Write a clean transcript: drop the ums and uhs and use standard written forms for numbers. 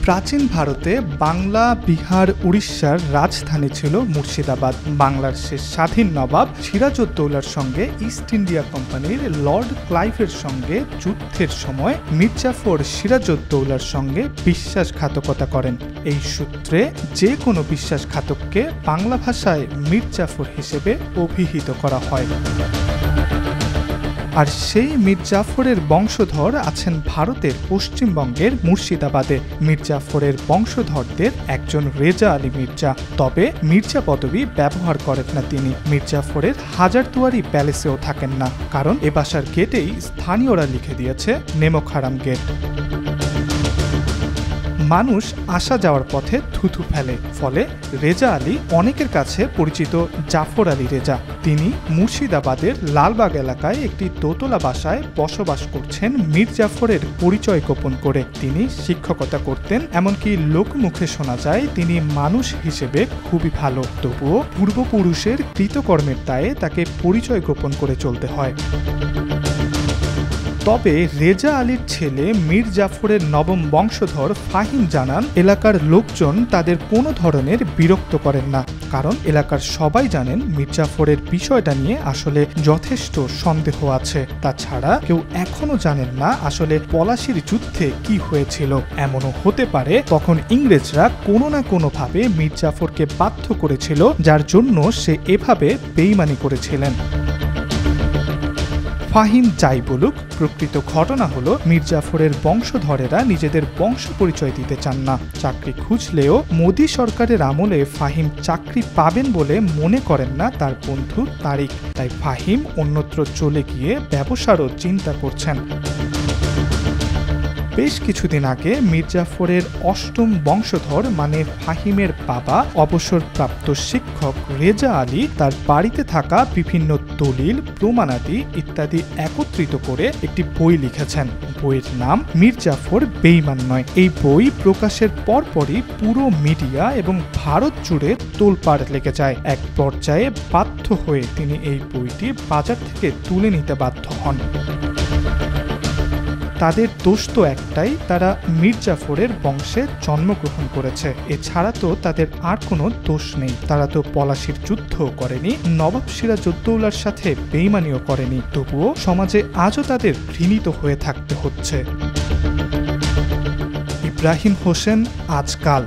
প্রাচীন ভারতে বাংলা, বিহার, উড়িষ্যার রাজধানী ছিল মুর্শিদাবাদ। বাংলার শেষ স্বাধীন নবাব সিরাজউদ্দৌলার সঙ্গে ইস্ট ইন্ডিয়া কোম্পানির লর্ড ক্লাইভের সঙ্গে যুদ্ধের সময় মীর জাফর সিরাজউদ্দৌলার সঙ্গে বিশ্বাসঘাতকতা করেন। এই সূত্রে যে কোনো বিশ্বাসঘাতককে বাংলা ভাষায় মীর জাফর হিসেবে অভিহিত করা হয়। আর সেই মীর জাফরের বংশধর আছেন ভারতের পশ্চিমবঙ্গের মুর্শিদাবাদে। মীর জাফরের বংশধরদের একজন রেজা আলী মির্জা, তবে মির্জা পদবি ব্যবহার করেন না তিনি। মীর জাফরের হাজারদুয়ারি প্যালেসেও থাকেন না, কারণ এ বাসার গেটেই স্থানীয়রা লিখে দিয়েছে নেমক হারাম গেট। মানুষ আসা যাওয়ার পথে থুথু ফেলে, ফলে রেজা আলী অনেকের কাছে পরিচিত জাফর আলী রেজা। তিনি মুর্শিদাবাদের লালবাগ এলাকায় একটি দোতলা বাসায় বসবাস করছেন মীর জাফরের পরিচয় গোপন করে। তিনি শিক্ষকতা করতেন, এমনকি লোকমুখে শোনা যায় তিনি মানুষ হিসেবে খুবই ভালো। তবুও পূর্বপুরুষের কৃতকর্মের দায়ে তাকে পরিচয় গোপন করে চলতে হয়। তবে রেজা আলীর ছেলে মীর জাফরের নবম বংশধর ফাহিম জানান, এলাকার লোকজন তাদের কোনো ধরনের বিরক্ত করেন না, কারণ এলাকার সবাই জানেন মীর জাফরের বিষয়টা নিয়ে আসলে যথেষ্ট সন্দেহ আছে। তাছাড়া কেউ এখনো জানেন না আসলে পলাশির যুদ্ধে কি হয়েছিল। এমনও হতে পারে তখন ইংরেজরা কোনো না কোনোভাবে মীর জাফরকে বাধ্য করেছিল, যার জন্য সে এভাবে বেইমানি করেছিলেন। ফাহিম যাই বলুক, প্রকৃত ঘটনা হলো মীর জাফরের বংশধরেরা নিজেদের বংশ পরিচয় দিতে চান না। চাকরি খুঁজলেও মোদী সরকারের আমলে ফাহিম চাকরি পাবেন বলে মনে করেন না তার বন্ধু তারিক। তাই ফাহিম অন্যত্র চলে গিয়ে ব্যবসারও চিন্তা করছেন। বেশ কিছুদিন আগে মীর জাফরের অষ্টম বংশধর মানে ফাহিমের বাবা অবসরপ্রাপ্ত শিক্ষক রেজা আলী তার বাড়িতে থাকা বিভিন্ন দলিল, প্রমাণাদি ইত্যাদি একত্রিত করে একটি বই লিখেছেন। বইয়ের নাম মীর জাফর বেঈমান নয়। এই বই প্রকাশের পরপরই পুরো মিডিয়া এবং ভারত জুড়ে তোলপাড় লেগে যায়। এক পর্যায়ে বাধ্য হয়ে তিনি এই বইটি বাজার থেকে তুলে নিতে বাধ্য হন। তাদের দোষ তো একটাই, তারা মীর জাফরের বংশে জন্মগ্রহণ করেছে। এছাড়া তো তাদের আর কোনো দোষ নেই। তারা তো পলাশির যুদ্ধও করেনি, নবাব সিরাজউদ্দৌলার সাথে বেইমানিও করেনি। তবুও সমাজে আজও তাদের ঘৃণিত হয়ে থাকতে হচ্ছে। ইব্রাহিম হোসেন, আজকাল।